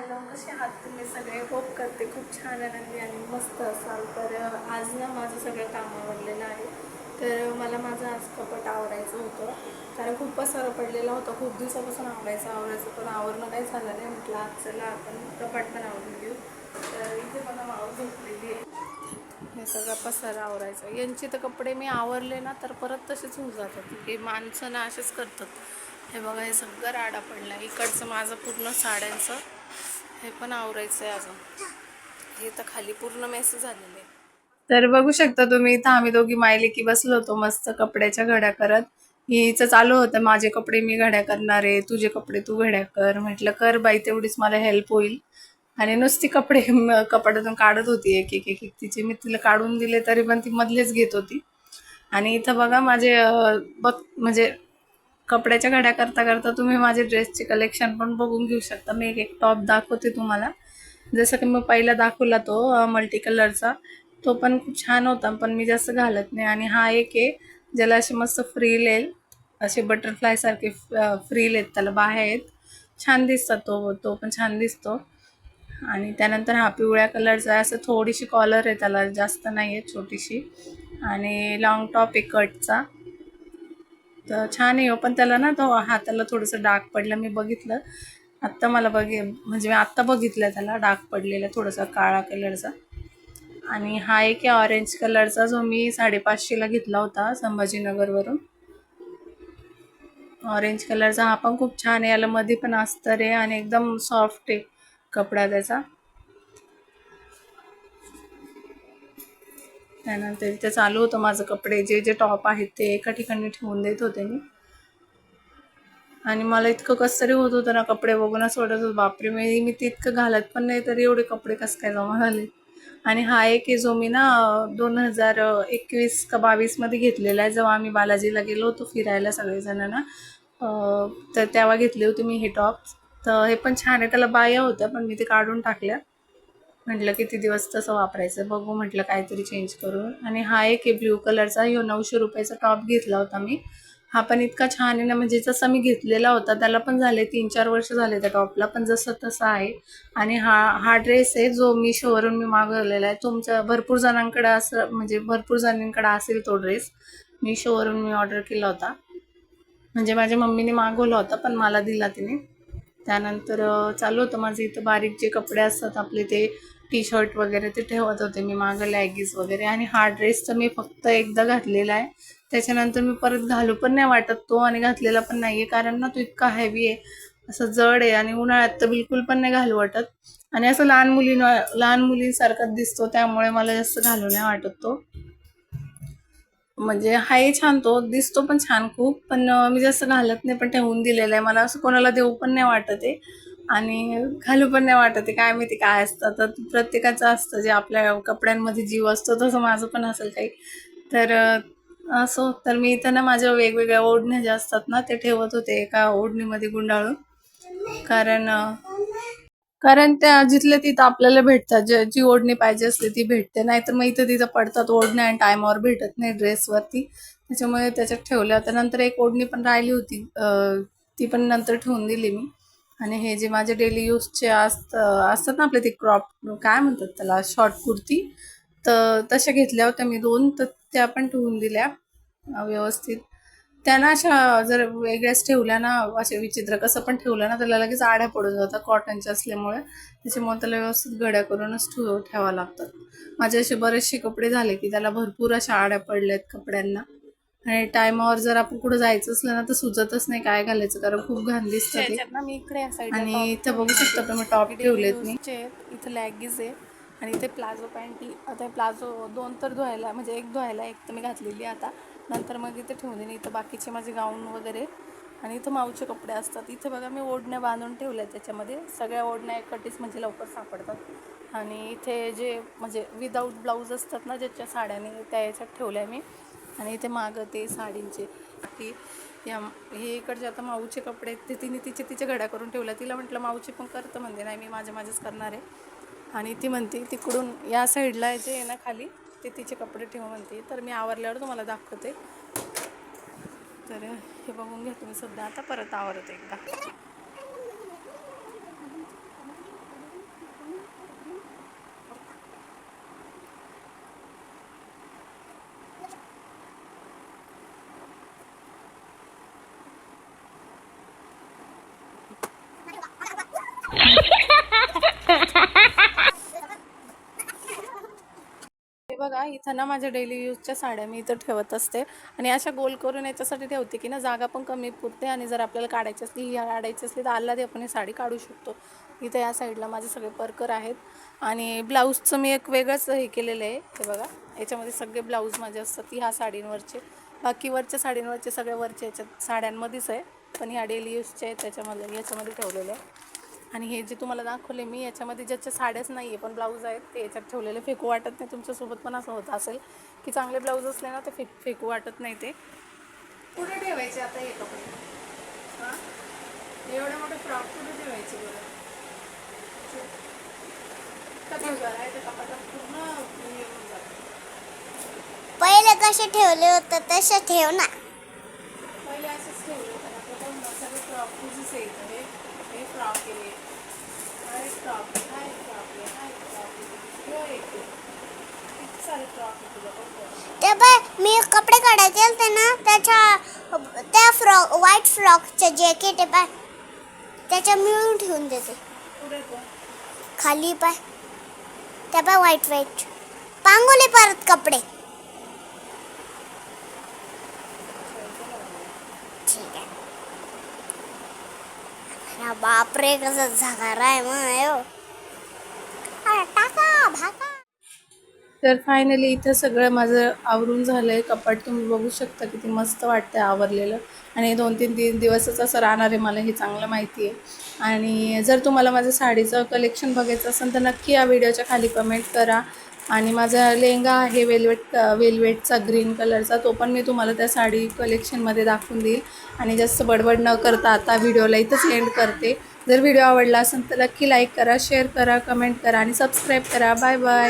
Hello, कसे आहात तुम्ही सगळे? होप करते खूप छान आनंदी आणि मस्त असाल. तर आज ना माझं सगळं काम आवरलेलं आहे. तर मला माझं आज कपाट आवरायचं होतं, कारण खूप पसारा पडलेला होता. खूप दिवसापासून आवरायचं पण आवरणं काही झालं नाही. म्हटलं आज चला आपण कपाट पण आवरून घेऊ. तर इथे मला माव झोपलेली आहे. हे सगळं पसारा आवरायचं. यांचे तर कपडे मी आवरले ना तर परत तसेच होऊन जातात. हे माणसं ना असेच करतात. हे बघा, हे सगळं राडा पडला. इकडचं माझं पूर्ण साड्यांचं हे पण आवरायचं आहे अजून. हे तर खाली पूर्ण मेस झालेले. तर बघू शकता तुम्ही, इथं आम्ही दोघी मायले की बसलो होतो मस्त कपड्याच्या घड्या करत. हिचं चालू होतं, माझे कपडे मी घड्या करणार आहे, तुझे कपडे तू घड्या कर. म्हटलं कर बाई, तेवढीच मला हेल्प होईल. आणि नुसती कपडे कपाटातून काढत होती एक एक एक एक तिचे. मी तिला काढून दिले तरी पण ती मधलेच घेत होती. आणि इथं बघा माझे बघ म्हणजे कपड्याच्या घड्या करता करता तुम्ही माझे ड्रेसचे कलेक्शन पण बघून घेऊ शकता. मी एक टॉप दाखवते तुम्हाला. जसं की मी पहिला दाखवला तो मल्टी कलरचा, तो पण खूप छान होता, पण मी जास्त घालत नाही. आणि हा एक आहे ज्याला असे मस्त फ्रील येईल, असे बटरफ्लाय सारखे फ्रील आहेत, त्याला बाह्या आहेत, छान दिसतात. तो पण छान दिसतो. आणि त्यानंतर हा पिवळ्या कलरचा आहे, असं थोडीशी कॉलर आहे त्याला, जास्त नाही आहे, छोटीशी. आणि लॉंग टॉप आहे कटचा, तर छान आहे. पण त्याला ना तो हाताला थोडंसं डाग पडलं, मी बघितलं आत्ता. म्हणजे मी आत्ता बघितलं त्याला डाग पडलेला थोडासा काळा कलरचा. आणि हा एक आहे ऑरेंज कलरचा, जो मी 550ला घेतला होता संभाजीनगरवरून. ऑरेंज कलरचा हा पण खूप छान आहे. याला मध्ये पण अस्तर आहे आणि एकदम सॉफ्ट आहे कपडा त्याचा. त्यानंतर इथे चालू होतं माझं कपडे, जे जे टॉप आहेत ते एका ठिकाणी ठेवून देत होते मी. आणि मला इतकं कसं तरी होत होतं ना कपडे बघून, असं वाटत होतं बापरे, मी ते इतकं घालत पण नाही तरी एवढे कपडे कसं काय जमा झाले. आणि हा एक आहे जो मी ना 2021 का 22मध्ये घेतलेला आहे, जेव्हा आम्ही बालाजीला गेलो होतो फिरायला सगळेजणांना. तर तेव्हा घेतले होते मी हे टॉप. तर हे पण छान आहे, त्याला बाया होत्या पण मी ते काढून टाकल्या. म्हटलं किती दिवस तसं वापरायचं, बघू म्हटलं काहीतरी चेंज करून. आणि हा एक आहे ब्ल्यू कलरचा, ह्यो 900 रुपयाचा टॉप घेतला होता मी. हा पण इतका छान आहे ना, म्हणजे जसा मी घेतलेला होता त्याला पण झाले 3-4 वर्ष झाले त्या टॉपला, पण जसं तसा आहे. आणि हा ड्रेस आहे जो मिशोवरून मी मागवलेला आहे. तुमच्या भरपूर जणांकडे असं, म्हणजे भरपूर जणांकडे असेल तो ड्रेस. मिशोवरून मी ऑर्डर केला होता, म्हणजे माझ्या मम्मीने मागवला होता पण मला दिला तिने. त्यानंतर चालू होतं माझं इथं बारीक जे कपडे असतात आपले, ते टी शर्ट वगैरे ते ठेवत होते मी मागं, लॅगीज वगैरे. आणि हा ड्रेस तर मी फक्त एकदा घातलेला आहे, त्याच्यानंतर मी परत घालू पण नाही वाटत तो, आणि घातलेला पण नाही आहे, कारण ना तो इतका हेवी आहे, असं जड आहे. आणि उन्हाळ्यात तर बिलकुल पण नाही घालू वाटत. आणि असं लहान मुलींसारखाच दिसतो, त्यामुळे मला जास्त घालू नाही वाटत तो. म्हणजे हाय छान, तो दिसतो पण छान खूप, पण मी जास्त घालत नाही, पण ठेवून दिलेलं आहे. मला असं कोणाला देऊ पण नाही वाटत आहे आणि घालू पण नाही वाटत आहे. काय माहिती काय असतं, तर प्रत्येकाचं असतं, जे आपल्या कपड्यांमध्ये जीव असतो तसं माझं पण असेल काही. तर असो, तर मी इथं ना माझ्या वेगवेगळ्या ओढण्या ज्या असतात ना ते ठेवत होते एका ओढणीमध्ये गुंडाळून. कारण कारण त्या जिथल्या तिथं आपल्याला भेटतात, जी ओढणी पाहिजे असते ती भेटते, नाहीतर मग इथं तिथं पडतात ओढण्या आणि टायमावर भेटत नाही ड्रेसवरती. त्याच्यामुळे त्याच्यात ठेवल्या होत्या. नंतर एक ओढणी पण राहिली होती, ती पण नंतर ठेवून दिली मी. आणि हे जे माझे डेली यूजचे असतात ना आपले, ते क्रॉप काय म्हणतात त्याला, शॉर्ट कुर्ती, तर तशा घेतल्या होत्या मी 2, तर त्या पण ठेवून दिल्या व्यवस्थित. त्यांना अशा जर वेगळ्याच ठेवल्या ना, असे विचित्र कसं पण ठेवलं ना, त्याला लगेच आड्या पडून जातात कॉटनच्या असल्यामुळे. त्याच्यामुळे त्याला व्यवस्थित घड्या करूनच ठेवावं लागतात. माझे असे बरेचसे कपडे झाले की त्याला भरपूर अशा आड्या पडल्यात कपड्यांना. आणि टायमावर जर आपण कुठं जायचं असलं ना तर सुचतच नाही काय घालायचं, कारण खूप घाण दिसतं ते. मी इकडे या साईडला आणि इथं बघू शकता तुम्ही टॉप ठेवलेत मी. इथं लॅगीज आहे आणि इथे प्लाझो पॅन्टी. आता प्लाझो 2 तर धुवायला, म्हणजे एक धुवायला, एक तर मी घातलेली आता, नंतर मग इथे ठेवून देईन. इथं बाकीचे माझे गाऊन वगैरे. आणि इथं माऊचे कपडे असतात. इथे बघा मी ओढण्या बांधून ठेवल्या, त्याच्यामध्ये सगळ्या ओढण्या एकटीच म्हणजे लवकर सापडतात. आणि इथे जे म्हणजे विदाऊट ब्लाऊज असतात ना ज्याच्या साड्याने, त्या याच्यात ठेवल्या मी. आणि इथे मागं ते साडींचे बाकी हे इकडचे आता माऊचे कपडे, ते तिने तिच्या घड्या करून ठेवल्या. तिला म्हटलं माऊची पण करतं, म्हणते नाही मी माझेच करणार आहे. आणि ती म्हणते तिकडून या साईडला जे आहे ना खाली, ते तिचे कपडे ठेव म्हणते. तर मी आवरल्यावर तुम्हाला दाखवते. तर हे बघून घ्या तुम्ही. सध्या आता परत आवरते एकदा. बघा इथं ना माझ्या डेली यूजच्या साड्या मी इथं ठेवत असते आणि अशा गोल करून याच्यासाठी ठेवते की ना जागा पण कमी पुरते आणि जर आपल्याला काढायची असली ही काढायची असली तर आल्हादी आपण ही साडी काढू शकतो. इथं या साईडला माझे सगळे परकर आहेत आणि ब्लाऊजचं मी एक वेगळंच हे केलेलं आहे. हे बघा याच्यामध्ये सगळे ब्लाऊज माझे असतात ती ह्या साडींवरचे, बाकी वरच्या साडींवरचे सगळ्या वरच्या याच्यात साड्यांमध्येच आहे, पण ह्या डेली यूजच्या आहेत त्याच्यामध्ये याच्यामध्ये ठेवलेले आहे. आणि हे जे तुम्हाला दाखवले मी याच्यामध्ये ज्याच्या साड्याच नाही आहे पण ब्लाऊज आहेत ते याच्यात ठेवलेले. फेकू वाटत नाही. तुमच्यासोबत पण असं होत असेल की चांगले ब्लाऊज असले ना ते फेकू वाटत नाही. ते कुठे ठेवायचे आता हे कपडे? हां एवढे मोठे फ्रॉक कुठे ठेवायचे बरं? कधी आहे ते कपाटात पूर्ण येऊन जातं. पहिले कसे ठेवले होते तसे ठेव ना. पहिले असेच ठेवले होते ना पण सगळे फ्रॉक तुझीच येतं. हे फ्रॉक आहे, हा एक फ्रॉक आहे, हा एक फ्रॉक आहे, हा एक फ्रॉक आहे, हो एक आहे. किती सारे फ्रॉक आहे तुला बघ. ते पण मी कपडे काढायचे होते ना त्या फ्रॉक व्हाईट फ्रॉकचे जॅकेट आहे पाय त्याच्या मिळून ठेवून देते पुढे तो खाली पाय त्या पाय व्हाईट पांगोले परत कपडे. ठीक आहे. अरे बापरे कसं झगारा आहे मग टाका भाका. तर फायनली इथं सगळं माझं आवरून झालं आहे. कपाट तुम्ही बघू शकता किती मस्त वाटतं आवरलेलं आणि 2-3 दिवसच असं राहणार आहे मला हे चांगलं माहिती आहे. आणि जर तुम्हाला माझं साडीचं कलेक्शन बघायचं असेल तर नक्की या व्हिडिओच्या खाली कमेंट करा. आणि माझा लेहंगा आहे वेलवेटचा ग्रीन कलरचा, तो पण मी तुम्हाला त्या साडी कलेक्शनमध्ये दाखवून देईल. आणि जास्त बडबड न करता आता व्हिडिओला इथंच एंड करते. जर व्हिडिओ आवडला असेल तर नक्की लाईक करा, शेअर करा, कमेंट करा आणि सबस्क्राईब करा. Bye bye.